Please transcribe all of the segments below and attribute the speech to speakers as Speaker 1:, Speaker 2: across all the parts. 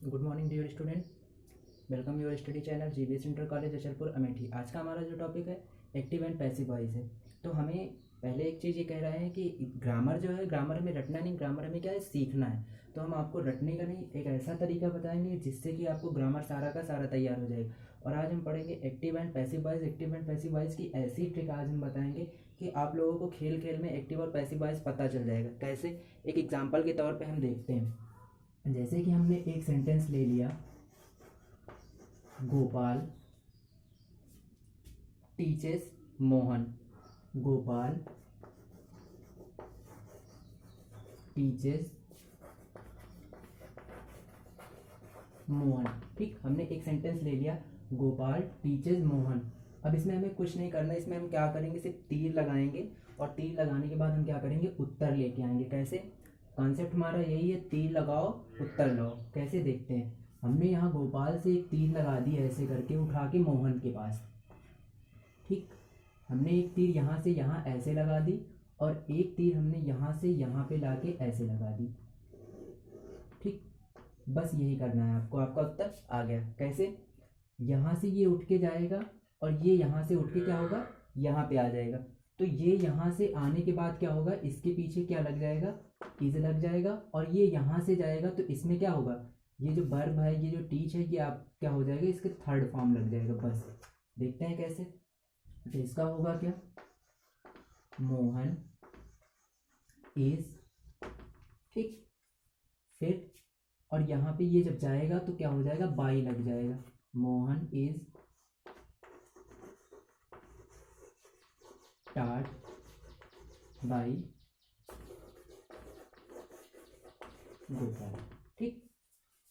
Speaker 1: Good morning dear student, welcome your study channel GBS inter college Jashalpur Amethi. आज का हमारा जो टॉपिक है एक्टिव एंड पैसिव वॉइस है। तो हमें पहले एक चीज़ ये कह रहे हैं कि ग्रामर जो है, ग्रामर में रटना नहीं, ग्रामर में क्या है, सीखना है। तो हम आपको रटने का नहीं, एक ऐसा तरीका बताएंगे जिससे कि आपको ग्रामर सारा का सारा तैयार हो जाएगा। और आज हम पढ़ेंगे active and passive voice. Active and passive voice की ऐसी ट्रिक आज हम बताएंगे कि आप लोगों को खेल खेल में एक्टिव और पैसिव वॉइस पता चल जाएगा। कैसे, एक एग्जाम्पल के तौर पर हम देखते हैं। जैसे कि हमने एक सेंटेंस ले लिया, गोपाल टीचेस मोहन। गोपाल टीचेस मोहन। ठीक, हमने एक सेंटेंस ले लिया, गोपाल टीचेस मोहन। अब इसमें हमें कुछ नहीं करना, इसमें हम क्या करेंगे, सिर्फ तीर लगाएंगे और तीर लगाने के बाद हम क्या करेंगे, उत्तर लेके आएंगे। कैसे, कॉन्सेप्ट हमारा यही है, तीर लगाओ उत्तर लाओ। कैसे देखते हैं, हमने यहाँ गोपाल से एक तीर लगा दी ऐसे करके उठा के मोहन के पास। ठीक, हमने एक तीर यहाँ से यहाँ ऐसे लगा दी और एक तीर हमने यहाँ से यहाँ पे लाके ऐसे लगा दी। ठीक, बस यही करना है आपको, आपका उत्तर आ गया। कैसे, यहाँ से ये उठ के जाएगा और ये यहाँ से उठ के क्या होगा, यहाँ पे आ जाएगा। तो ये यहाँ से आने के बाद क्या होगा, इसके पीछे क्या लग जाएगा, इज लग जाएगा। और ये यहाँ से जाएगा तो इसमें क्या होगा, ये जो वर्ब है, ये जो टीच है, ये आप क्या हो जाएगा, इसके थर्ड फॉर्म लग जाएगा। बस देखते हैं कैसे। तो इसका होगा क्या, मोहन इज। ठीक, फिर और यहाँ पे ये जब जाएगा तो क्या हो जाएगा, बाई लग जाएगा। Mohan is start by Gopal. ठीक,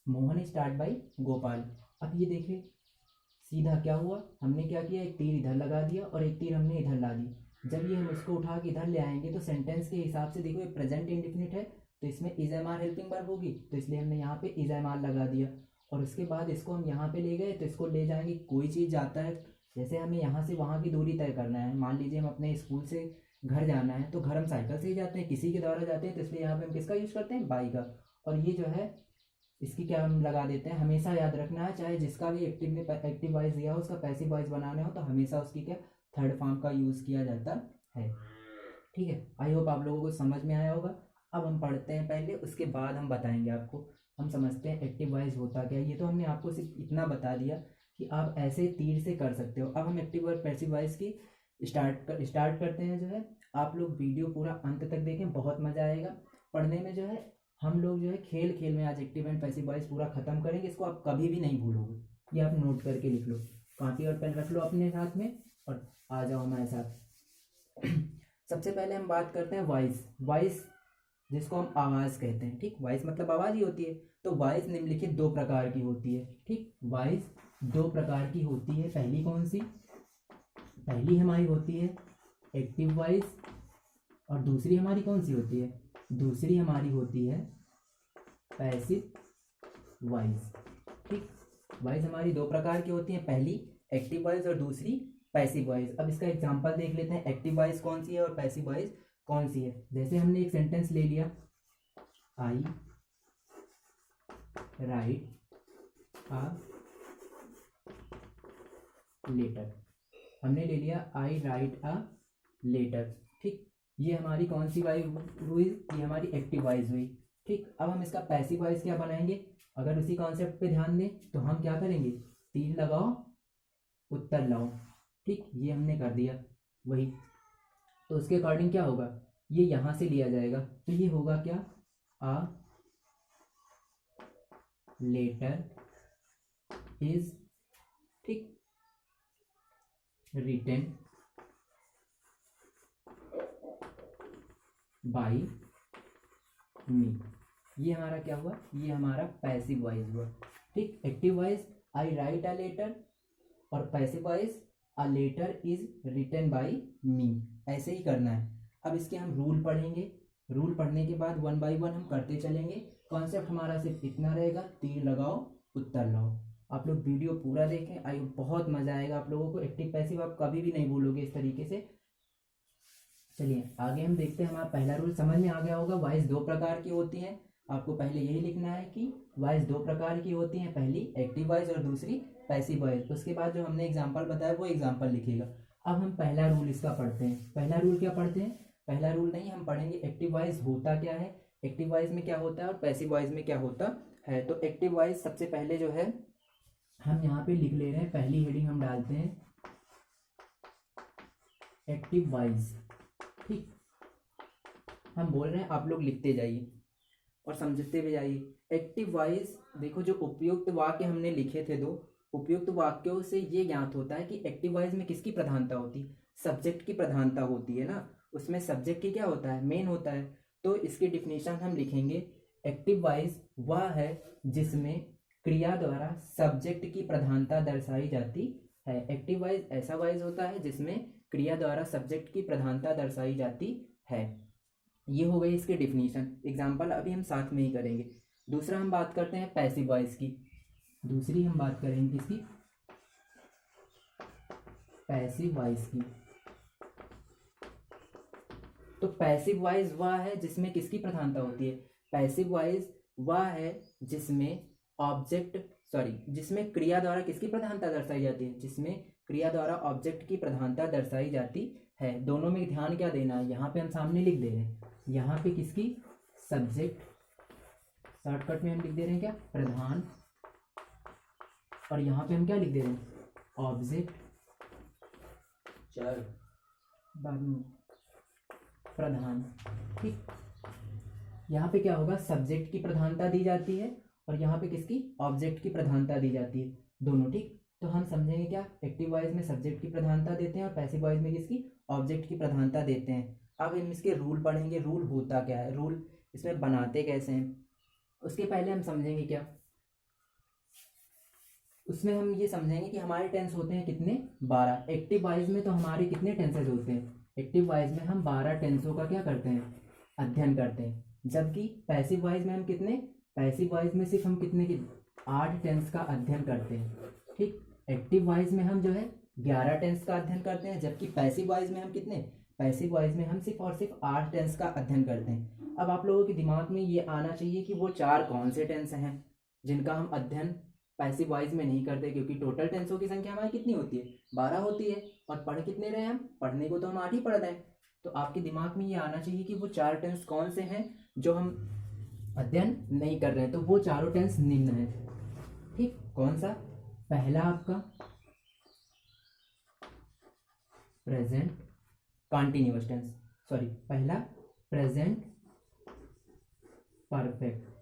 Speaker 1: मोहन स्टार्ट बाई गोपाल। अब ये देखें, सीधा क्या हुआ, हमने क्या किया, एक तीर इधर लगा दिया और एक तीर हमने इधर ला दी। जब ये हम इसको उठा के इधर ले आएंगे तो सेंटेंस के हिसाब से देखो, ये प्रेजेंट इंडिफिनिट है तो इसमें is am are helping verb होगी, तो इसलिए हमने यहाँ पे इज एम आर लगा दिया। और उसके बाद इसको हम यहाँ पे ले गए तो इसको ले जाएंगे, कोई चीज़ जाता है, जैसे हमें यहाँ से वहाँ की दूरी तय करना है। मान लीजिए हम अपने स्कूल से घर जाना है, तो घर हम साइकिल से ही जाते हैं, किसी के द्वारा जाते हैं, तो इसलिए यहाँ पे हम किसका यूज़ करते हैं, बाई का। और ये जो है, इसकी क्या हम लगा देते हैं, हमेशा याद रखना है, चाहे जिसका भी एक्टिव वॉइस दिया हो, उसका पैसिव वॉइस बनाने हो तो हमेशा उसकी क्या, थर्ड फॉर्म का यूज़ किया जाता है। ठीक है, आई होप आप लोगों को समझ में आया होगा। अब हम पढ़ते हैं पहले, उसके बाद हम बताएंगे आपको। हम समझते हैं एक्टिव वॉइस होता क्या है। ये तो हमने आपको सिर्फ इतना बता दिया कि आप ऐसे तीर से कर सकते हो। अब हम एक्टिव और पैसिव वॉइस की स्टार्ट करते हैं। जो है, आप लोग वीडियो पूरा अंत तक देखें, बहुत मज़ा आएगा पढ़ने में। जो है, हम लोग जो है खेल खेल में आज एक्टिव एंड पैसिव वॉइस पूरा खत्म करेंगे। इसको आप कभी भी नहीं भूलोगे, ये आप नोट करके लिख लो, कॉपी और पेन रख लो अपने हाथ में और आ जाओ हमारे साथ। सबसे पहले हम बात करते हैं वॉइस। वॉइस जिसको हम आवाज़ कहते हैं। ठीक, वॉइस मतलब आवाज़ ही होती है। तो वॉइस निम्नलिखित दो प्रकार की होती है। ठीक, वॉइस दो प्रकार की होती है। पहली कौन सी, पहली हमारी होती है एक्टिव वॉइस और दूसरी हमारी कौन सी होती है, दूसरी हमारी होती है पैसिव वॉइस। ठीक, वॉइस हमारी दो प्रकार की होती है, पहली एक्टिव वॉइस और दूसरी पैसिव वॉइस। अब इसका एग्जांपल देख लेते हैं, एक्टिव वॉइस कौन सी है और पैसिव वॉइस कौन सी है। जैसे हमने एक सेंटेंस ले लिया, आई राइट अ लेटर। हमने ले लिया आई राइट अ लेटर। ठीक, ये हमारी कौन सी वॉइस हुई, ये हमारी एक्टिव वॉइस हुई। ठीक, अब हम इसका पैसिव वॉइस क्या बनाएंगे, अगर उसी कॉन्सेप्ट पे ध्यान दें तो हम क्या करेंगे, तीर लगाओ उत्तर लाओ। ठीक, ये हमने कर दिया वही। तो उसके अकॉर्डिंग क्या होगा, ये यहाँ से लिया जाएगा तो ये होगा क्या, आ लेटर इज, ठीक, रिटन बाई मी। ये हमारा क्या हुआ, ये हमारा पैसिव वॉइस हुआ। ठीक, active voice I write a letter और passive voice a letter is written by me. ऐसे ही करना है। अब इसके हम रूल पढ़ेंगे, रूल पढ़ने के बाद वन बाय वन हम करते चलेंगे। कॉन्सेप्ट हमारा सिर्फ इतना रहेगा, तीर लगाओ उत्तर लाओ। आप लोग वीडियो पूरा देखें, आई बहुत मजा आएगा आप लोगों को। एक्टिव पैसिव आप कभी भी नहीं भूलोगे इस तरीके से। चलिए आगे हम देखते हैं। हमारा पहला रूल समझ में आ गया होगा, वॉइस दो प्रकार की होती हैं, आपको पहले यही लिखना है कि वॉइस दो प्रकार की होती हैं, पहली एक्टिव वॉइस और दूसरी पैसिव वॉइस। उसके बाद जो हमने एग्जाम्पल बताया वो एग्जाम्पल लिखिएगा। अब हम पहला रूल इसका पढ़ते हैं। पहला रूल क्या पढ़ते हैं? पहला रूल नहीं, हम पढ़ेंगे एक्टिव वॉइस होता क्या है, एक्टिव वॉइस में क्या होता है और पैसिव वॉइस में क्या होता है। तो एक्टिव वॉइस सबसे पहले जो है हम यहाँ पे लिख ले रहे हैं, पहली हेडिंग हम डालते हैं एक्टिव वॉइस। ठीक, हम बोल रहे हैं, आप लोग लिखते जाइए और समझते भी जाइए। एक्टिव वॉइस देखो, जो उपयुक्त वाक्य हमने लिखे थे दो, उपयुक्त वाक्यों से ये ज्ञात होता है कि एक्टिव वॉइस में किसकी प्रधानता होती है, सब्जेक्ट की प्रधानता होती है ना। उसमें सब्जेक्ट की क्या होता है, मेन होता है। तो इसकी डिफिनेशन हम लिखेंगे, एक्टिव वॉइस वह है जिसमें क्रिया द्वारा सब्जेक्ट की प्रधानता दर्शाई जाती है। एक्टिव वॉइस ऐसा वॉइस होता है जिसमें क्रिया द्वारा सब्जेक्ट की प्रधानता दर्शाई जाती है। ये हो गई इसकी डिफिनीशन। एग्जाम्पल अभी हम साथ में ही करेंगे। दूसरा हम बात करते हैं पैसिव वॉइस की। दूसरी हम बात करेंगे किसकी, पैसिव वॉइस की। तो पैसिव वॉइस वह है जिसमें किसकी प्रधानता होती है, पैसिव वॉइस वह है जिसमें जिसमें क्रिया द्वारा किसकी प्रधानता दर्शाई जाती है, जिसमें क्रिया द्वारा ऑब्जेक्ट की प्रधानता दर्शाई जाती है। दोनों में ध्यान क्या देना है, यहाँ पे हम सामने लिख दे रहे हैं, यहाँ पे किसकी, सब्जेक्ट, शॉर्टकट में हम लिख दे रहे हैं क्या, प्रधान, और यहाँ पे हम क्या लिख दे रहे हैं, ऑब्जेक्ट, चल बाद में प्रधान। ठीक, यहाँ पे क्या होगा, सब्जेक्ट की प्रधानता दी जाती है और यहाँ पे किसकी, ऑब्जेक्ट की प्रधानता दी जाती है, दोनों। ठीक, तो हम समझेंगे क्या, एक्टिव वॉइस में सब्जेक्ट की प्रधानता देते हैं और पैसिव वॉइस में किसकी, ऑब्जेक्ट की प्रधानता देते हैं। अब हम इसके रूल पढ़ेंगे, रूल होता क्या है, रूल इसमें बनाते कैसे हैं। उसके पहले हम समझेंगे क्या, उसमें हम ये समझेंगे कि हमारे टेंस होते हैं कितने, 12। एक्टिव वॉइस में तो हमारे कितने टेंसेज होते हैं, एक्टिव वॉइस में हम 12 टेंसों का क्या करते हैं, अध्ययन करते हैं। जबकि पैसिव वॉइस में हम कितने, पैसिव वॉइस में सिर्फ हम कितने की 8 टेंस का अध्ययन करते हैं। ठीक, एक्टिव वॉइस में हम जो है 11 टेंस का अध्ययन करते हैं, जबकि पैसिव वॉइस में हम कितने, पैसिव वॉइस में हम सिर्फ और सिर्फ 8 टेंस का अध्ययन करते हैं। अब आप लोगों के दिमाग में ये आना चाहिए कि वो 4 कौन से टेंस हैं जिनका हम अध्ययन पैसिव वॉइस में नहीं करते, क्योंकि टोटल टेंसों की संख्या हमारी कितनी होती है, 12 होती है, और पढ़ कितने रहे हम, पढ़ने को तो हम 8 ही पढ़ रहे हैं। तो आपके दिमाग में ये आना चाहिए कि वो 4 टेंस कौन से हैं जो हम अध्ययन नहीं कर रहे हैं। तो वो चारों टेंस निम्न है। ठीक, कौन सा, पहला आपका प्रेजेंट कॉन्टिन्यूअस टेंस, पहला प्रेजेंट परफेक्ट,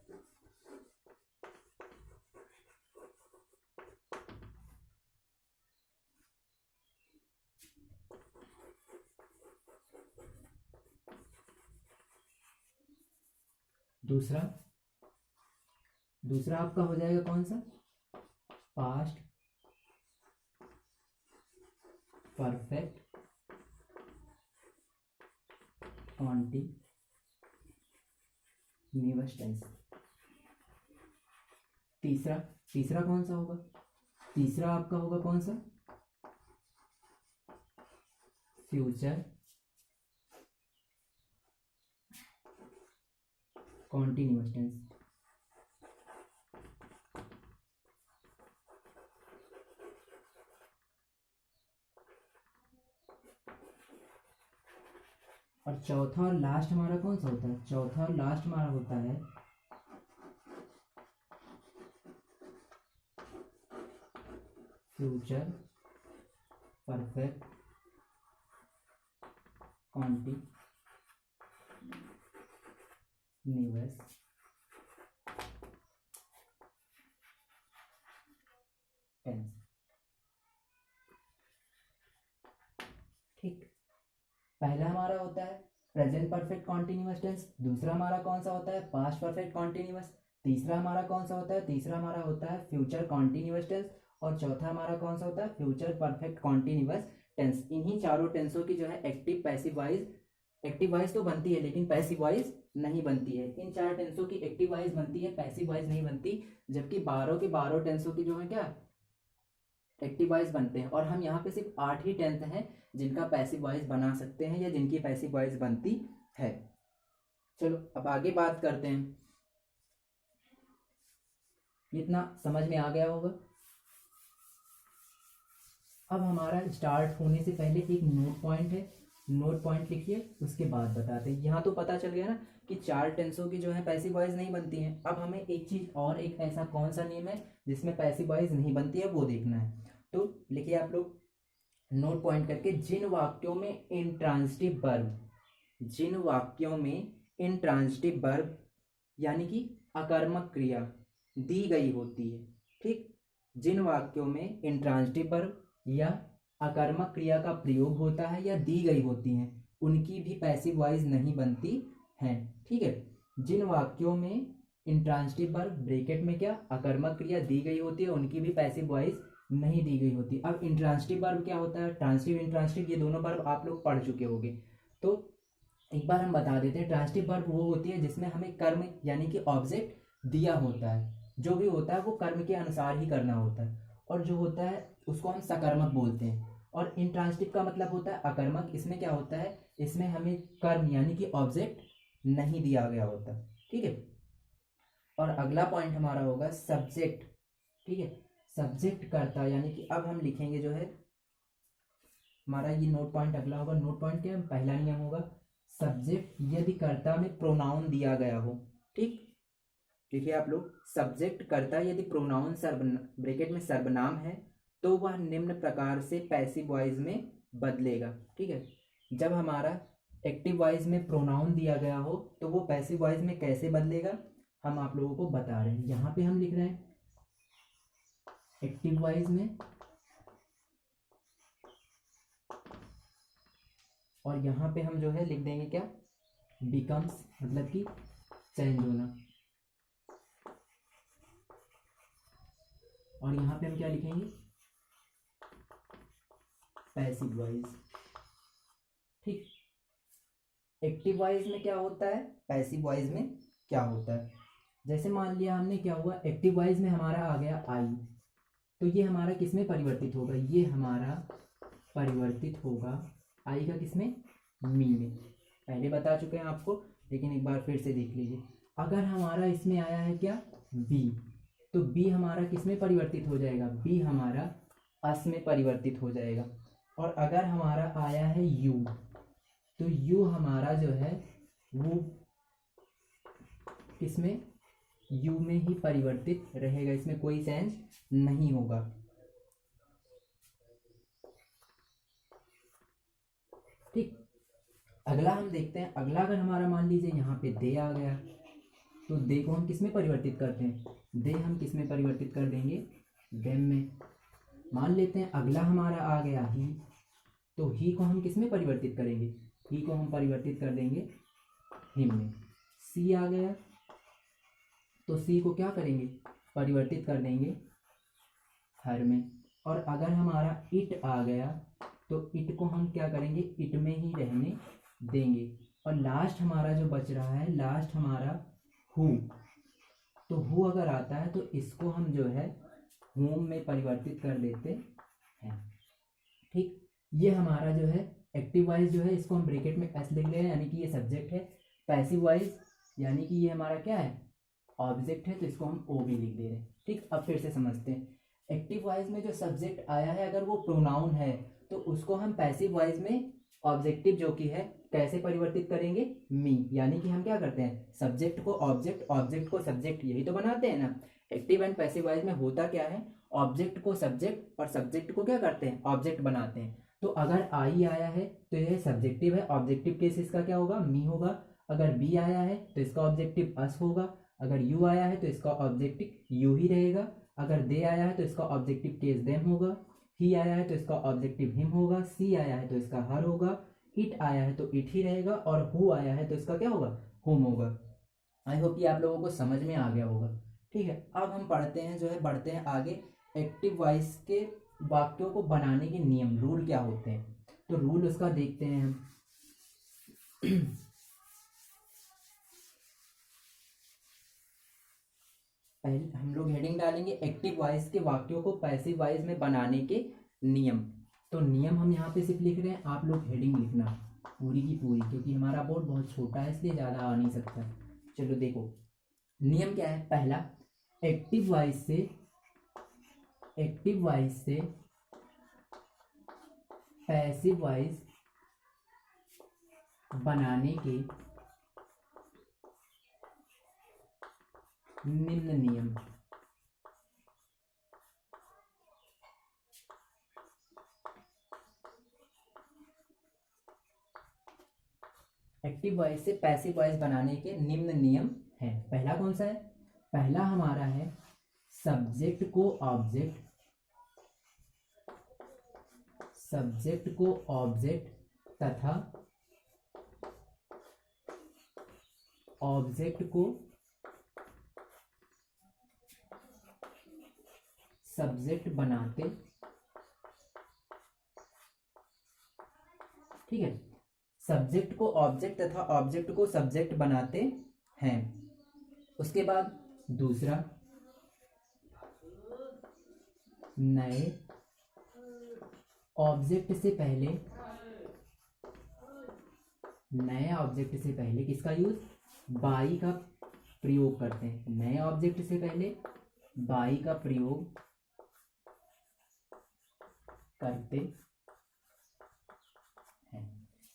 Speaker 1: दूसरा आपका हो जाएगा कौन सा, पास्ट परफेक्ट कॉन्टिन्यूअस टेंस। तीसरा कौन सा होगा, तीसरा आपका होगा कौन सा, फ्यूचर कॉन्टिन्यूअस टेंस। और चौथा और लास्ट हमारा कौन सा होता है, चौथा और लास्ट हमारा होता है फ्यूचर परफेक्ट कॉन्टिन्यूअस टेंस। ठीक, पहला हमारा होता है प्रेजेंट परफेक्ट कॉन्टिन्यूअस टेंस, दूसरा हमारा कौन सा होता है, पास्ट परफेक्ट कॉन्टिन्यूअस, तीसरा हमारा कौन सा होता है, तीसरा हमारा होता है फ्यूचर कॉन्टिन्यूअस टेंस, और चौथा हमारा कौन सा होता है, फ्यूचर परफेक्ट कॉन्टिन्यूअस टेंस। इन्हीं चारों टेंसों की जो है active passive voice, active voice तो बनती है लेकिन पैसिव वॉइस नहीं बनती है। इन 4 टेंसों की एक्टिव वॉइस बनती है, पैसिव वॉइस नहीं बनती। जबकि 12 के 12 टेंसों की जो है क्या, एक्टिव वॉइस बनते हैं। और हम यहाँ पे सिर्फ 8 ही टेंस हैं जिनका पैसिव वॉइस बना सकते हैं या जिनकी पैसिव वॉइस बनती है। चलो अब आगे बात करते हैं। इतना समझ में आ गया होगा। अब हमारा स्टार्ट होने से पहले एक नोट पॉइंट है, नोट पॉइंट लिखिए, उसके बाद बताते हैं। यहाँ तो पता चल गया ना कि 4 टेंसों की जो है पैसिव वॉइस नहीं बनती हैं। अब हमें एक चीज़ और, एक ऐसा कौन सा नियम है जिसमें पैसिव वॉइस नहीं बनती है, वो देखना है। तो लिखिए आप लोग नोट पॉइंट करके, जिन वाक्यों में इंट्रांसिटिव वर्ब, जिन वाक्यों में इंट्रांसिटिव वर्ब यानी कि अकर्मक क्रिया दी गई होती है, ठीक, जिन वाक्यों में इंट्रांसिटिव वर्ब या अकर्मक क्रिया का प्रयोग होता है या दी गई होती हैं, उनकी भी पैसिव वॉइस नहीं बनती हैं, ठीक है। जिन वाक्यों में इंट्रांसिटिव वर्ब ब्रैकेट में क्या अकर्मक क्रिया दी गई होती है, उनकी भी पैसिव वॉइस नहीं दी गई होती। अब इंट्रांसिटिव वर्ब क्या होता है, ट्रांसिटिव इंट्रांसिटिव, ये दोनों वर्ब आप लोग पढ़ चुके होंगे। तो एक बार हम बता देते हैं, ट्रांसिटिव वर्ब वो होती है जिसमें हमें कर्म यानी कि ऑब्जेक्ट दिया होता है, जो भी होता है वो कर्म के अनुसार ही करना होता है, और जो होता है उसको हम सकर्मक बोलते हैं। और इंट्रांसिटिव का मतलब होता है अकर्मक। इसमें क्या होता है, इसमें हमें कर्म यानी कि ऑब्जेक्ट नहीं दिया गया होता, ठीक है। और अगला पॉइंट हमारा होगा सब्जेक्ट, ठीक है। सब्जेक्ट कर्ता यानी कि अब हम लिखेंगे जो है हमारा ये नोट पॉइंट अगला होगा। नोट पॉइंट क्या है, पहला नियम होगा सब्जेक्ट यदि कर्ता में प्रोनाउन दिया गया हो, ठीक। देखिए आप लोग, सब्जेक्ट कर्ता यदि प्रोनाउन ब्रैकेट में सर्वनाम है तो वह निम्न प्रकार से पैसिव वॉइस में बदलेगा, ठीक है। जब हमारा एक्टिव वॉइस में प्रोनाउन दिया गया हो तो वो पैसिव वॉइस में कैसे बदलेगा, हम आप लोगों को बता रहे हैं। यहाँ पे हम लिख रहे हैं एक्टिव वॉइस में, और यहाँ पे हम जो है लिख देंगे क्या, बिकम्स, मतलब कि चेंज होना। और यहाँ पे हम क्या लिखेंगे, पैसिव वॉइस, ठीक। एक्टिव वॉइस में क्या होता है, पैसिव वॉइस में क्या होता है। जैसे मान लिया हमने, क्या हुआ, एक्टिव वॉइस में हमारा आ गया आई, तो ये हमारा किस में परिवर्तित होगा, ये हमारा परिवर्तित होगा आई का किस में, मी में। पहले बता चुके हैं आपको, लेकिन एक बार फिर से देख लीजिए। अगर हमारा इसमें आया है क्या, बी, तो बी हमारा किस में परिवर्तित हो जाएगा, बी हमारा अस में परिवर्तित हो जाएगा। और अगर हमारा आया है यू, तो यू हमारा जो है वो किसमें, यू में ही परिवर्तित रहेगा, इसमें कोई चेंज नहीं होगा, ठीक। अगला हम देखते हैं, अगला अगर हमारा मान लीजिए यहाँ पे दे आ गया, तो दे को हम किस में परिवर्तित करते हैं, दे हम किस में परिवर्तित कर देंगे, देम में। मान लेते हैं अगला हमारा आ गया ही, तो ही को हम किस में परिवर्तित करेंगे, ही को हम परिवर्तित कर देंगे हिम में। सी आ गया, तो सी को क्या करेंगे, परिवर्तित कर देंगे हर में। और अगर हमारा इट आ गया, तो इट को हम क्या करेंगे, इट में ही रहने देंगे। और लास्ट हमारा जो बच रहा है, लास्ट हमारा हु, तो हु अगर आता है तो इसको हम जो है होम में परिवर्तित कर देते हैं, ठीक। ये हमारा जो है एक्टिव वॉइस जो है, इसको हम ब्रैकेट में एस लिख ले रहे हैं, यानी कि ये सब्जेक्ट है। पैसिव वॉइस यानी कि ये हमारा क्या है, ऑब्जेक्ट है, तो इसको हम ओ भी लिख दे रहे हैं, ठीक। अब फिर से समझते हैं, एक्टिव वॉइस में जो सब्जेक्ट आया है अगर वो प्रोनाउन है तो उसको हम पैसिव वॉइस में ऑब्जेक्टिव जो कि है कैसे परिवर्तित करेंगे, मी, यानी कि हम क्या करते हैं, सब्जेक्ट को ऑब्जेक्ट, ऑब्जेक्ट को सब्जेक्ट, यही तो बनाते हैं ना। एक्टिव एंड पैसिव वॉइस में होता क्या है, ऑब्जेक्ट को सब्जेक्ट और सब्जेक्ट को क्या करते हैं, ऑब्जेक्ट बनाते हैं। तो अगर आई आया है तो यह सब्जेक्टिव है, ऑब्जेक्टिव केस इसका क्या होगा, मी होगा। अगर बी आया है तो इसका ऑब्जेक्टिव अस होगा। अगर यू आया है तो इसका ऑब्जेक्टिव यू ही रहेगा। अगर दे आया है तो इसका ऑब्जेक्टिव केस देम होगा। ही आया है तो इसका ऑब्जेक्टिव हिम होगा। सी आया है तो इसका हर होगा। इट आया है तो इट ही रहेगा। और हु आया है तो इसका क्या होगा, हुम होगा। आई होप कि आप लोगों को समझ में आ गया होगा, ठीक है। अब हम पढ़ते हैं जो है, बढ़ते हैं आगे, एक्टिव वॉइस के वाक्यों को बनाने के नियम, रूल क्या होते हैं। तो रूल उसका देखते हैं हम। पहले हम लोग हेडिंग डालेंगे एक्टिव वॉइस के वाक्यों को पैसिव वॉइस में बनाने के नियम। तो नियम हम यहाँ पे सिर्फ लिख रहे हैं, आप लोग हेडिंग लिखना पूरी की पूरी, क्योंकि हमारा बोर्ड बहुत छोटा है इसलिए ज़्यादा आ नहीं सकता। चलो देखो, नियम क्या है। पहला, एक्टिव वॉइस से पैसिव वॉइस बनाने के निम्न नियम। एक्टिव वॉइस से पैसिव वॉइस बनाने के निम्न नियम हैं। पहला कौन सा है? पहला हमारा है सब्जेक्ट को ऑब्जेक्ट तथा ऑब्जेक्ट को सब्जेक्ट बनाते, ठीक है, सब्जेक्ट को ऑब्जेक्ट तथा ऑब्जेक्ट को सब्जेक्ट बनाते हैं। उसके बाद दूसरा, नए ऑब्जेक्ट से पहले किसका यूज? बाई का प्रयोग करते हैं। नए ऑब्जेक्ट से पहले बाई का प्रयोग करते हैं।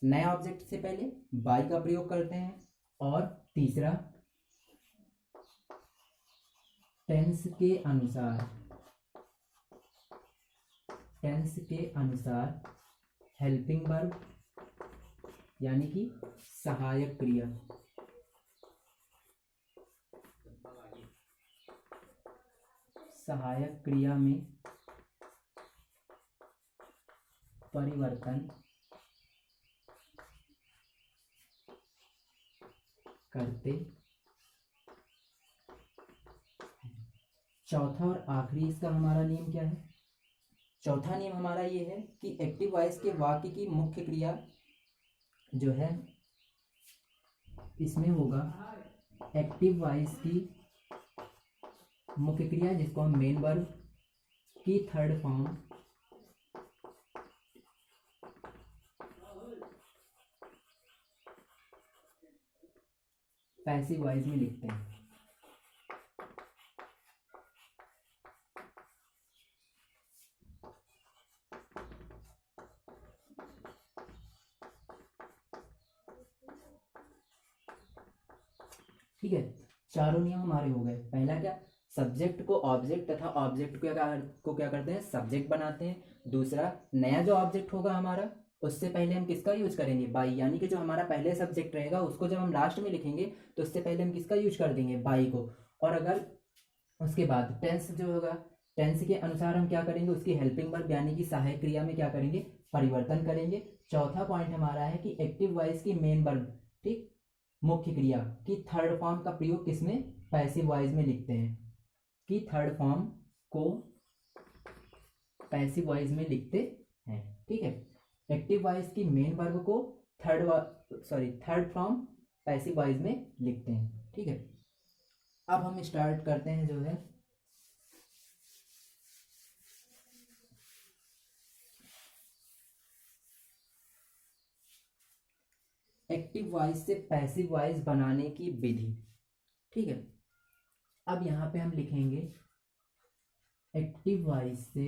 Speaker 1: नए ऑब्जेक्ट से पहले बाई का प्रयोग करते हैं। और तीसरा, टेंस के अनुसार हेल्पिंग वर्ब यानी कि सहायक क्रिया में परिवर्तन करते। चौथा और आखिरी इसका हमारा नियम क्या है? चौथा नियम हमारा ये है कि एक्टिव वॉइस के वाक्य की मुख्य क्रिया जो है इसमें होगा एक्टिव वॉइस की मुख्य क्रिया जिसको हम मेन वर्ब की थर्ड फॉर्म पैसिव वॉइस में लिखते हैं। ठीक है, चारों नियम हमारे हो गए। पहला क्या? सब्जेक्ट को ऑब्जेक्ट तथा ऑब्जेक्ट को क्या करते हैं? सब्जेक्ट बनाते हैं। दूसरा, नया जो ऑब्जेक्ट होगा हमारा उससे पहले हम किसका यूज करेंगे? बाई, यानी कि जो हमारा पहले सब्जेक्ट रहेगा उसको जब हम लास्ट में लिखेंगे तो उससे पहले हम किसका यूज कर देंगे? बाई को। और अगर उसके बाद टेंस जो होगा, टेंस के अनुसार हम क्या करेंगे? उसकी हेल्पिंग वर्ब यानी कि सहायक क्रिया में क्या करेंगे? परिवर्तन करेंगे। चौथा पॉइंट हमारा है कि एक्टिव वॉइस की मेन वर्ब, ठीक, मुख्य क्रिया की थर्ड फॉर्म का प्रयोग किसमें? पैसिव वॉइस में लिखते हैं। कि थर्ड फॉर्म को पैसिव वॉइस में लिखते हैं। ठीक है, एक्टिव वॉइस की मेन वर्ब को थर्ड फॉर्म पैसिव वॉइस में लिखते हैं। ठीक है, अब हम स्टार्ट करते हैं जो है एक्टिव वॉइस से पैसिव वॉइस बनाने की विधि। ठीक है, अब यहां पे हम लिखेंगे एक्टिव वॉइस से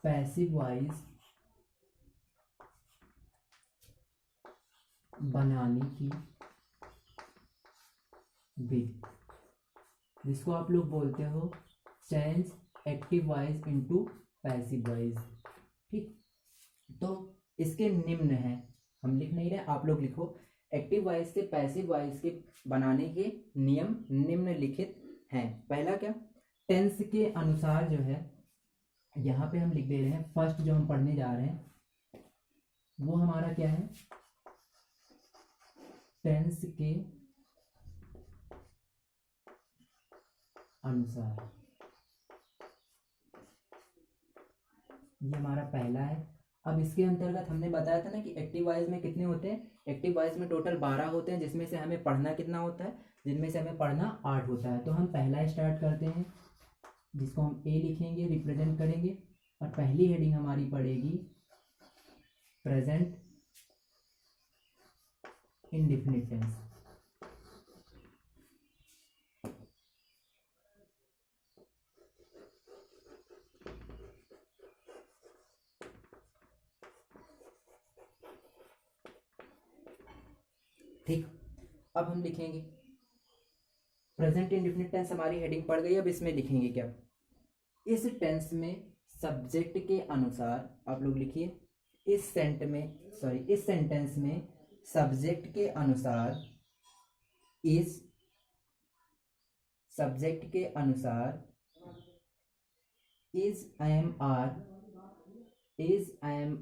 Speaker 1: पैसिव वॉइस बनाने की विधि, जिसको आप लोग बोलते हो change active voice into passive voice. ठीक, तो इसके निम्न है, हम लिख नहीं रहे, आप लोग लिखो। एक्टिव वॉइस से पैसिव वॉइस के बनाने के नियम निम्नलिखित हैं। पहला क्या? टेंस के अनुसार जो है यहाँ पे हम लिख दे रहे हैं। फर्स्ट जो हम पढ़ने जा रहे हैं वो हमारा क्या है? टेंस के अनुसार, ये हमारा पहला है। अब इसके अंतर्गत हमने बताया था ना कि एक्टिव वॉइस में कितने होते हैं? एक्टिव वॉइस में टोटल 12 होते हैं, जिसमें से हमें पढ़ना कितना होता है? जिनमें से हमें पढ़ना 8 होता है। तो हम पहला स्टार्ट करते हैं, जिसको हम ए लिखेंगे, रिप्रेजेंट करेंगे। और पहली हेडिंग हमारी पड़ेगी प्रेजेंट इंडेफिनिट टेंस। ठीक, अब हम लिखेंगे प्रेजेंट इंडेफिनिट टेंस, हमारी हेडिंग पड़ गई। अब इसमें लिखेंगे क्या, इस टेंस में सब्जेक्ट के अनुसार, आप लोग लिखिए, इस सेंटेंस में सब्जेक्ट के अनुसार, इस सब्जेक्ट के अनुसार इज एम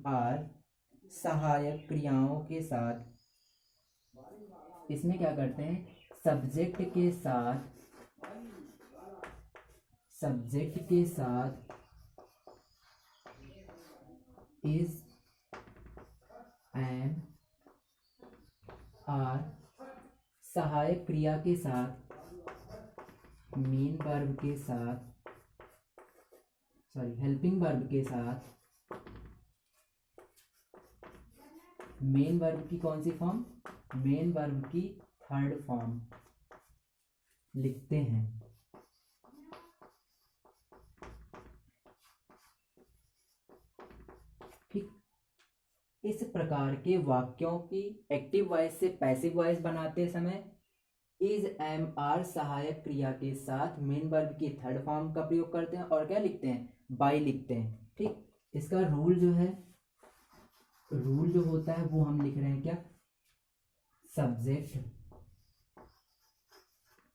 Speaker 1: आर सहायक क्रियाओं के साथ, इसमें क्या करते हैं, सब्जेक्ट के साथ इज एम आर सहायक क्रिया के साथ, मेन वर्ब के साथ, हेल्पिंग वर्ब के साथ, मेन वर्ब की कौन सी फॉर्म, मेन वर्ब की थर्ड फॉर्म लिखते हैं। ठीक, इस प्रकार के वाक्यों की एक्टिव वॉइस से पैसिव वॉइस बनाते समय इज एम आर सहायक क्रिया के साथ मेन वर्ब की थर्ड फॉर्म का प्रयोग करते हैं और क्या लिखते हैं, बाई लिखते हैं। ठीक, इसका रूल जो होता है वो हम लिख रहे हैं क्या, सब्जेक्ट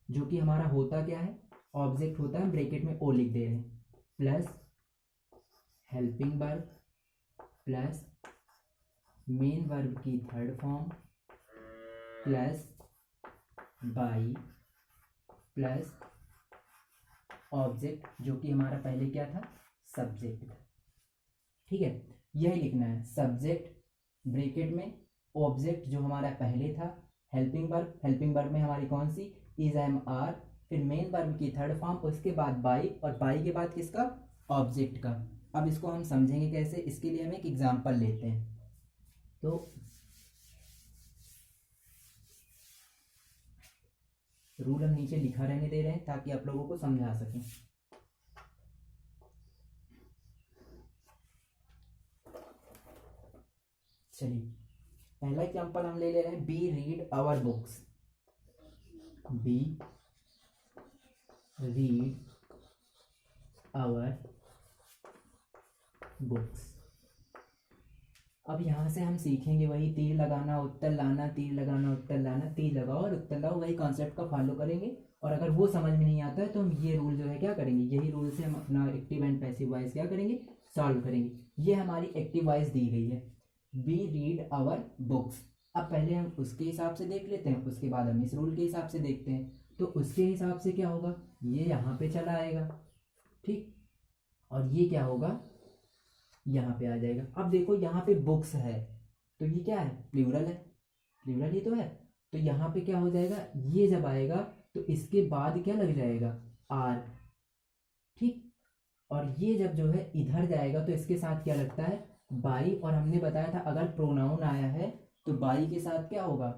Speaker 1: जो कि हमारा होता क्या है, ऑब्जेक्ट होता है, ब्रैकेट में ओ लिख दे रहे हैं, plus helping verb plus main verb की third form plus by plus object जो कि हमारा पहले क्या था, सब्जेक्ट था। ठीक है, यही लिखना है, सब्जेक्ट ब्रैकेट में, ऑब्जेक्ट जो हमारा पहले था, हेल्पिंग वर्ब में हमारी कौन सी, इज एम आर, फिर मेन वर्ब की थर्ड फॉर्म, उसके बाद बाई, और बाई के बाद किसका, ऑब्जेक्ट का। अब इसको हम समझेंगे कैसे, इसके लिए हम एक एग्जांपल लेते हैं। तो रूल हम नीचे लिखा रहने दे रहे हैं ताकि आप लोगों को समझा सकें। चलिए, पहला एग्जांपल हम ले रहे हैं, be read our books, be read our books. अब यहाँ से हम सीखेंगे वही तीर लगाना उत्तर लाना, तीर लगाना उत्तर लाना, तीर लगाओ और उत्तर लाओ, वही कॉन्सेप्ट का फॉलो करेंगे। और अगर वो समझ में नहीं आता है तो हम ये रूल जो है क्या करेंगे, यही रूल से हम अपना एक्टिव एंड पैसिव वॉइस क्या करेंगे, सॉल्व करेंगे। ये हमारी एक्टिव वॉइस दी गई है, बी रीड आवर बुक्स। अब पहले हम उसके हिसाब से देख लेते हैं, उसके बाद हम इस रूल के हिसाब से देखते हैं। तो उसके हिसाब से क्या होगा, ये यहाँ पे चला आएगा, ठीक, और ये क्या होगा, यहाँ पे आ जाएगा। अब देखो यहाँ पे बुक्स है तो ये क्या है, प्लूरल है, प्लूरल ही तो है। तो यहाँ पे क्या हो जाएगा, ये जब आएगा तो इसके बाद क्या लग जाएगा, आर, ठीक। और ये जब जो है इधर जाएगा तो इसके साथ क्या लगता है, बाई। और हमने बताया था अगर प्रोनाउन आया है तो बाई के साथ क्या होगा,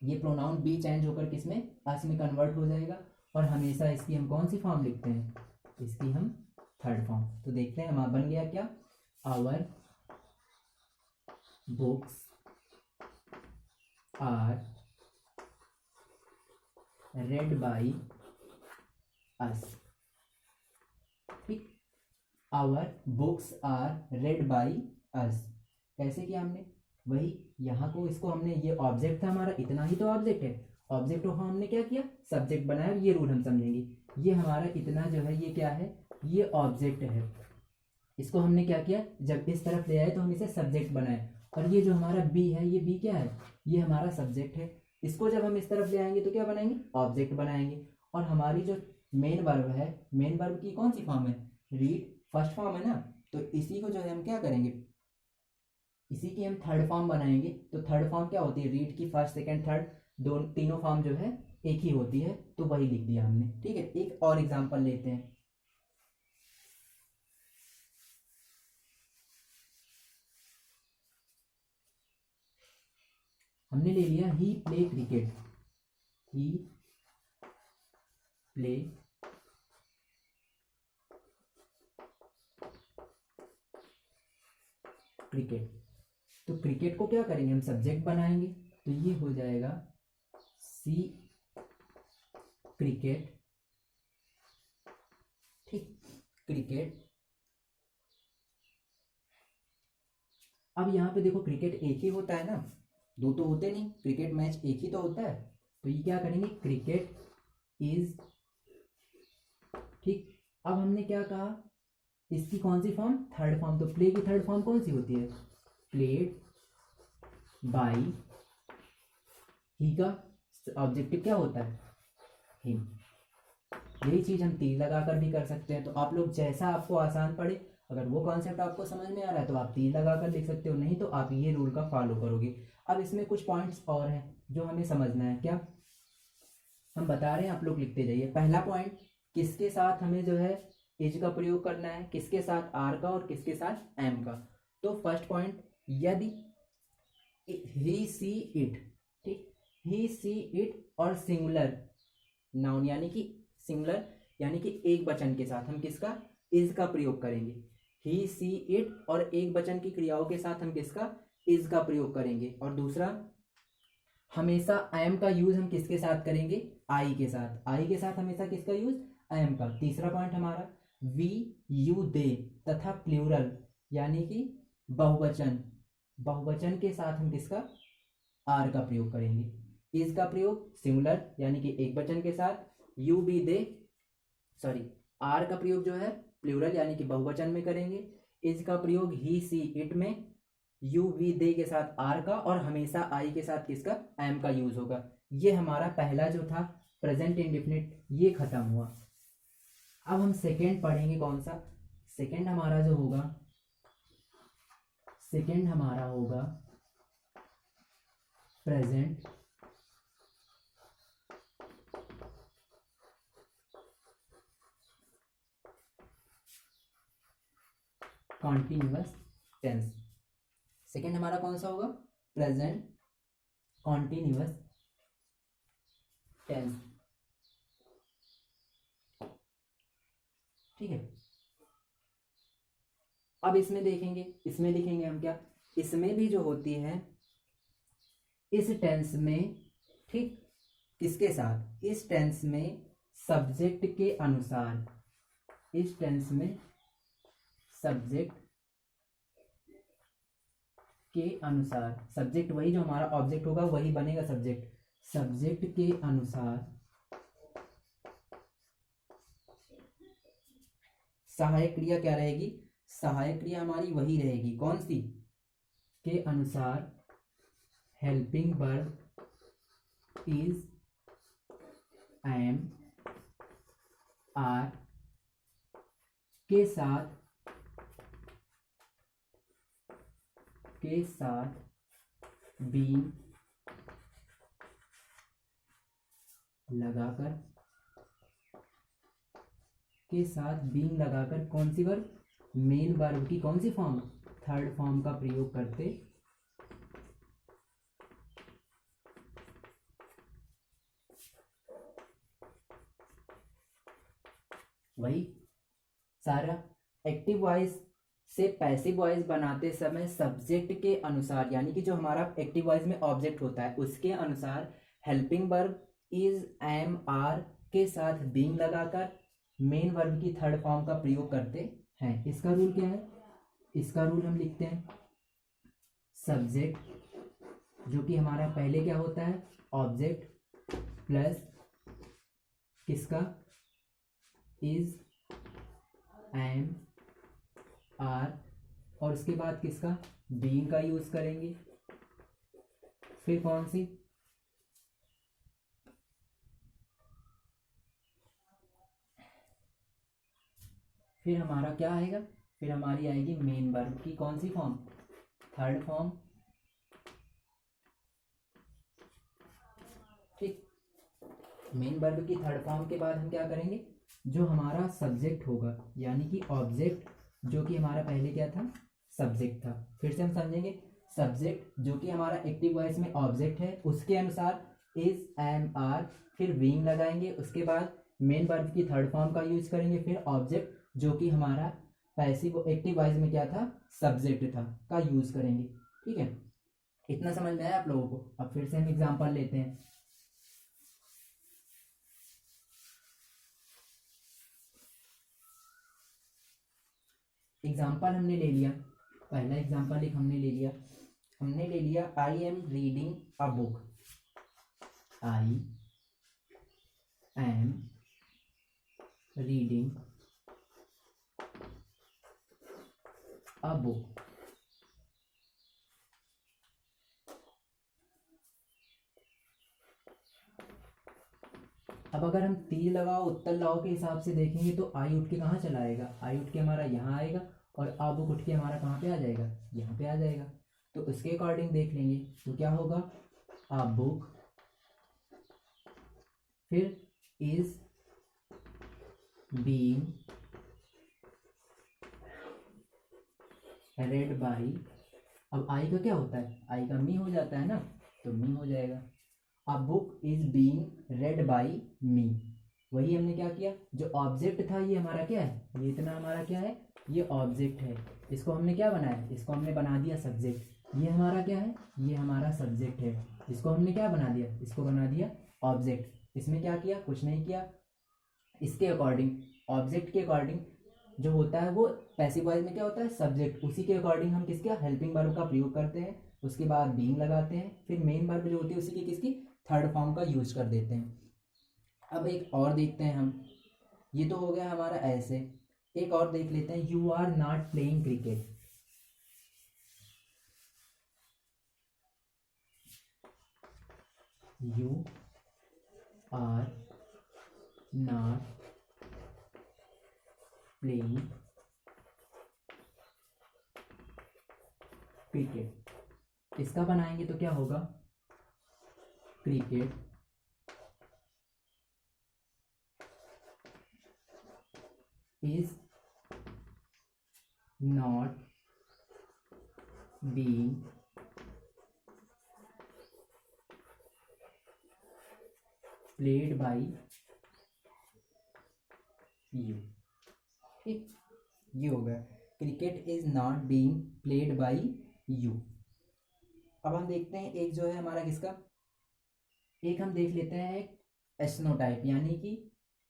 Speaker 1: ये प्रोनाउन बी चेंज होकर किसमें, अस में कन्वर्ट हो जाएगा। और हमेशा इसकी हम कौन सी फॉर्म लिखते हैं, इसकी हम थर्ड फॉर्म। तो देखते हैं हमारा बन गया क्या, our books are read by us, ठीक। Our books are read by us, कैसे किया हमने, वही यहाँ को, इसको हमने, ये ऑब्जेक्ट था हमारा, इतना ही तो ऑब्जेक्ट है, ऑब्जेक्ट को हमने क्या किया, सब्जेक्ट बनाया। ये रूल हम समझेंगे, ये हमारा इतना जो है ये क्या है, ये ऑब्जेक्ट है। इसको हमने क्या किया, जब इस तरफ ले आए तो हम इसे सब्जेक्ट बनाए। और ये जो हमारा बी है, ये बी क्या है, ये हमारा सब्जेक्ट है। इसको जब हम इस तरफ ले आएंगे तो क्या बनाएंगे, ऑब्जेक्ट बनाएंगे। और हमारी जो मेन वर्ब है, मेन वर्ब की कौन सी फॉर्म है, रीड, फर्स्ट फॉर्म है ना। तो इसी को जो है हम क्या करेंगे, इसी की हम थर्ड फॉर्म बनाएंगे। तो थर्ड फॉर्म क्या होती है, रीड की फर्स्ट सेकंड थर्ड, दो तीनों फॉर्म जो है एक ही होती है। तो वही लिख दिया हमने, ठीक है। एक और एग्जांपल लेते हैं, हमने ले लिया ही प्ले क्रिकेट, ही प्ले क्रिकेट। तो क्रिकेट को क्या करेंगे, हम सब्जेक्ट बनाएंगे। तो ये हो जाएगा सी क्रिकेट, ठीक, क्रिकेट। अब यहाँ पे देखो क्रिकेट एक ही होता है ना, दो तो होते नहीं, क्रिकेट मैच एक ही तो होता है। तो ये क्या करेंगे, क्रिकेट इज, ठीक। अब हमने क्या कहा, इसकी कौन सी फॉर्म, थर्ड फॉर्म। तो प्ले की थर्ड फॉर्म कौन सी होती है, प्लेड बाई, ही का ऑब्जेक्टिव क्या होता है, हिम। यही चीज हम तीर लगाकर भी कर सकते हैं। तो आप लोग जैसा आपको आसान पड़े, अगर वो कॉन्सेप्ट आपको समझ में आ रहा है तो आप तीर लगाकर लिख सकते हो, नहीं तो आप ये रूल का फॉलो करोगे। अब इसमें कुछ पॉइंट्स और हैं जो हमें समझना है। क्या हम बता रहे हैं, आप लोग लिखते जाइए। पहला पॉइंट, किसके साथ हमें जो है इज का प्रयोग करना है, किसके साथ, आर का, और किसके साथ, एम का। तो फर्स्ट पॉइंट, यदि ही सी इट, ठीक, ही सी इट और सिंगुलर नाउन यानी कि सिंगुलर यानी कि एक वचन के साथ हम किसका, इज का प्रयोग करेंगे। ही सी इट और एक वचन की क्रियाओं के साथ हम किसका, इज का प्रयोग करेंगे। और दूसरा, हमेशा एम का यूज हम किसके साथ करेंगे, आई के साथ। आई के साथ हमेशा किसका यूज, एम का। तीसरा पॉइंट हमारा, वी यू दे तथा प्लूरल यानी कि बहुवचन, बहुवचन के साथ हम किसका, आर का प्रयोग करेंगे। इज का प्रयोग सिंगुलर यानी कि एक वचन के साथ, you be they, sorry, are का प्रयोग जो है प्लूरल यानी कि बहुवचन में करेंगे। इज का प्रयोग ही सी इट में, यू वी दे के साथ आर का, और हमेशा आई के साथ किसका, एम का यूज होगा। ये हमारा पहला जो था प्रेजेंट इंडेफिनिट, ये खत्म हुआ। अब हम सेकेंड पढ़ेंगे, कौन सा, सेकेंड हमारा जो होगा, सेकेंड हमारा होगा प्रेजेंट कॉन्टिन्यूअस टेंस। सेकेंड हमारा कौन सा होगा, प्रेजेंट कॉन्टिन्यूअस टेंस, ठीक है। अब इसमें देखेंगे, इसमें लिखेंगे हम क्या, इसमें भी जो होती है इस टेंस में, ठीक, किसके साथ, इस टेंस में सब्जेक्ट के अनुसार, इस टेंस में सब्जेक्ट के अनुसार, सब्जेक्ट वही जो हमारा ऑब्जेक्ट होगा वही बनेगा सब्जेक्ट, सब्जेक्ट के अनुसार सहायक क्रिया क्या रहेगी, सहायक क्रिया हमारी वही रहेगी, कौन सी, के अनुसार helping verb is, am, are के साथ, बीइंग लगाकर, के साथ बीइंग लगाकर कौन सी वर्ब, मेन वर्ब की कौन सी फॉर्म, थर्ड फॉर्म का प्रयोग करते, वही सारा एक्टिव वॉइस से पैसिव वॉइस बनाते समय सब्जेक्ट के अनुसार यानी कि जो हमारा एक्टिव वॉइस में ऑब्जेक्ट होता है उसके अनुसार helping verb is, am, are के साथ बीइंग लगाकर मेन वर्ब की थर्ड फॉर्म का प्रयोग करते हैं। इसका रूल क्या है, इसका रूल हम लिखते हैं, सब्जेक्ट जो कि हमारा पहले क्या होता है, ऑब्जेक्ट प्लस किसका, इज, एम, आर, और उसके बाद किसका, बीइंग का यूज करेंगे। फिर कौन सी, फिर हमारा क्या आएगा, फिर हमारी आएगी मेन वर्ब की कौन सी फॉर्म, थर्ड फॉर्म, ठीक। मेन वर्ब की थर्ड फॉर्म के बाद हम क्या करेंगे, जो हमारा सब्जेक्ट होगा यानी कि ऑब्जेक्ट जो कि हमारा पहले क्या था, सब्जेक्ट था। फिर से हम समझेंगे, सब्जेक्ट जो कि हमारा एक्टिव वॉइस में ऑब्जेक्ट है उसके अनुसार इज, एम, आर, फिर बीइंग लगाएंगे, उसके बाद मेन वर्ब की थर्ड फॉर्म का यूज करेंगे, फिर ऑब्जेक्ट जो कि हमारा पैसिव एक्टिव वॉइस में क्या था, सब्जेक्ट था, का यूज करेंगे, ठीक है। इतना समझ में आया आप लोगों को? अब फिर से हम एग्जांपल लेते हैं। एग्जांपल हमने ले लिया, पहला एग्जांपल एक हमने ले लिया I am reading a book. I am reading a book. अब अगर हम तीर लगाओ उत्तर लगाओ के हिसाब से देखेंगे तो आई उठ के कहाँ चला आएगा? आई उठ के हमारा यहाँ आएगा और आ बुक उठ के हमारा कहाँ पे आ जाएगा? यहाँ पे आ जाएगा। तो उसके अकॉर्डिंग देख लेंगे तो क्या होगा? आ बुक फिर इज बीइंग रेड बाई। अब आई का क्या होता है? आई का मी हो जाता है ना, तो मी हो जाएगा। A book is being read by me. वही हमने क्या किया, जो ऑब्जेक्ट था ये हमारा क्या है? ये इतना हमारा क्या है? ये ऑब्जेक्ट है। इसको हमने क्या बनाया? इसको हमने बना दिया सब्जेक्ट। ये हमारा क्या है? ये हमारा सब्जेक्ट है। इसको हमने क्या बना दिया? इसको बना दिया ऑब्जेक्ट। इसमें क्या किया? कुछ नहीं किया। इसके अकॉर्डिंग, ऑब्जेक्ट के अकॉर्डिंग जो होता है वो पैसिव वॉइस में क्या होता है? सब्जेक्ट। उसी के अकॉर्डिंग हम किसका? हेल्पिंग वर्ब का प्रयोग करते हैं। उसके बाद बीइंग लगाते हैं, फिर मेन वर्ब जो होती है उसी की किसकी? थर्ड फॉर्म का यूज कर देते हैं। अब एक और देखते हैं हम, ये तो हो गया हमारा ऐसे। एक और देख लेते हैं, you are not playing cricket. You are not playing cricket. इसका बनाएंगे तो क्या होगा? Cricket is not being played by you। ठीक, ये हो गया cricket is not being played by you. अब हम देखते हैं एक जो है हमारा किसका, एक हम देख लेते हैं एक एस्नोटाइप, यानी कि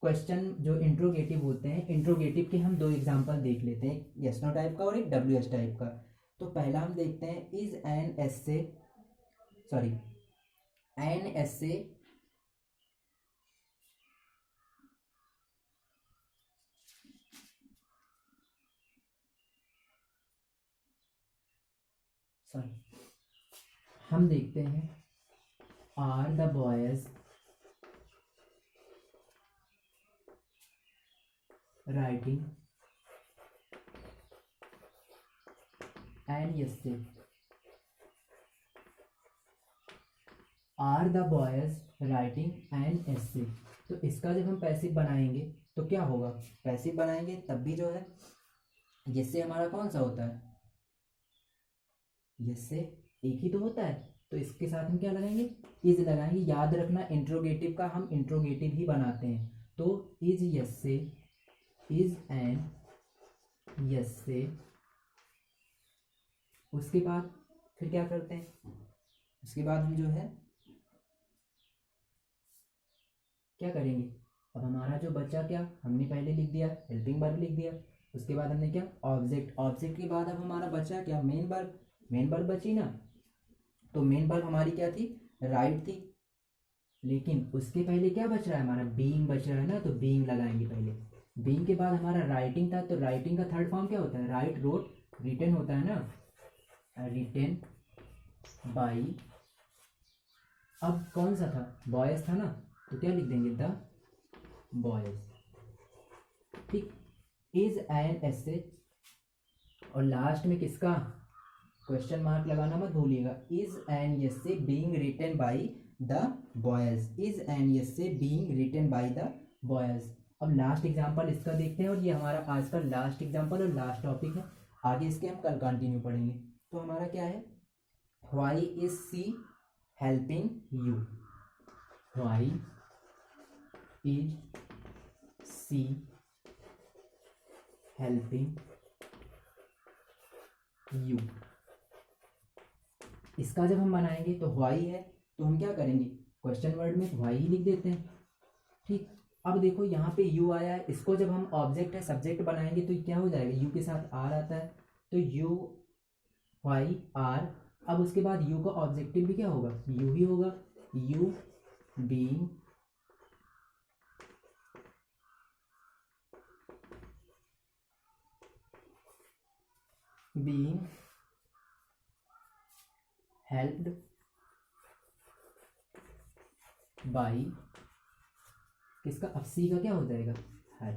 Speaker 1: क्वेश्चन जो इंट्रोगेटिव होते हैं, इंट्रोगेटिव के हम दो एग्जांपल देख लेते हैं, एक एस नो टाइप का और एक डब्ल्यू एस टाइप का। तो पहला हम देखते हैं is an essay, sorry an essay sorry हम देखते हैं are the boys writing an essay, are the boys writing an essay. तो इसका जब हम पैसिव बनाएंगे तो क्या होगा? पैसिव बनाएंगे तब भी जो है जिससे हमारा कौन सा होता है? जिससे एक ही तो होता है, तो इसके साथ हम क्या लगाएंगे? इज लगाएंगे। याद रखना इंट्रोगेटिव का हम इंट्रोगेटिव ही बनाते हैं। तो इज यस से, इज एन यस से, उसके बाद फिर क्या करते हैं? उसके बाद हम जो है क्या करेंगे? अब हमारा जो बच्चा क्या, हमने पहले लिख दिया हेल्पिंग वर्ब लिख दिया, उसके बाद हमने क्या? ऑब्जेक्ट। ऑब्जेक्ट के बाद अब हमारा बचा क्या? Main verb. मेन वर्ब बची ना, तो मेन वर्ब हमारी क्या थी? राइट थी। लेकिन उसके पहले क्या बच रहा है हमारा? बीइंग बच रहा है ना, तो बीइंग लगाएंगे पहले। बीइंग के बाद हमारा राइटिंग था, तो राइटिंग का थर्ड फॉर्म क्या होता है? राइट, रोट, रिटन होता है ना, रिटन बाई। अब कौन सा था? बॉयज था ना, तो क्या लिख देंगे? The boys. ठीक, इज एन एस से, और लास्ट में किसका? क्वेश्चन मार्क लगाना मत भूलिएगा। Is an essay being written by the boys. Is an essay being written by the boys. अब लास्ट एग्जांपल इसका देखते हैं, और ये हमारा आज का लास्ट एग्जांपल और लास्ट टॉपिक है। आगे इसके हम कल कंटिन्यू पढ़ेंगे। तो हमारा क्या है? Why is she helping you. Why is she helping you. इसका जब हम बनाएंगे तो वाई है, तो हम क्या करेंगे, क्वेश्चन वर्ड में वाई ही लिख देते हैं। ठीक, अब देखो यहाँ पे यू आया है, इसको जब हम ऑब्जेक्ट है सब्जेक्ट बनाएंगे तो क्या हो जाएगा, यू के साथ आर आता है, तो यू वाई आर। अब उसके बाद यू का ऑब्जेक्टिव भी क्या होगा, यू ही होगा, यू बीइंग हेल्प्ड बाई, किसका, अब सी का क्या हो जाएगा, हर।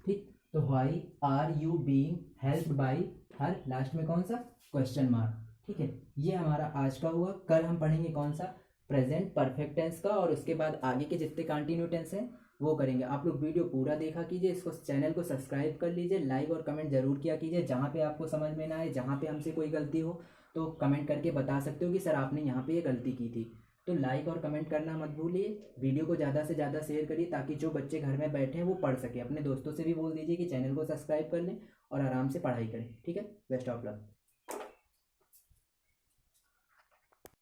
Speaker 1: ठीक, तो why are you being helped by her, last में कौन सा, क्वेश्चन मार्क। ठीक है, ये हमारा आज का हुआ। कल हम पढ़ेंगे कौन सा, प्रेजेंट परफेक्ट टेंस का, और उसके बाद आगे के जितने कंटिन्यू टेंस हैं वो करेंगे। आप लोग वीडियो पूरा देखा कीजिए, इसको चैनल को सब्सक्राइब कर लीजिए, लाइक और कमेंट जरूर किया कीजिए। जहाँ पे आपको समझ में ना आए, जहाँ पे हमसे कोई गलती हो तो कमेंट करके बता सकते हो कि सर आपने यहाँ पे ये गलती की थी। तो लाइक और कमेंट करना मत भूलिए, वीडियो को ज़्यादा से ज़्यादा शेयर करिए ताकि जो बच्चे घर में बैठे हैं वो पढ़ सके। अपने दोस्तों से भी बोल दीजिए कि चैनल को सब्सक्राइब कर लें और आराम से पढ़ाई करें। ठीक है, बेस्ट ऑफ लक।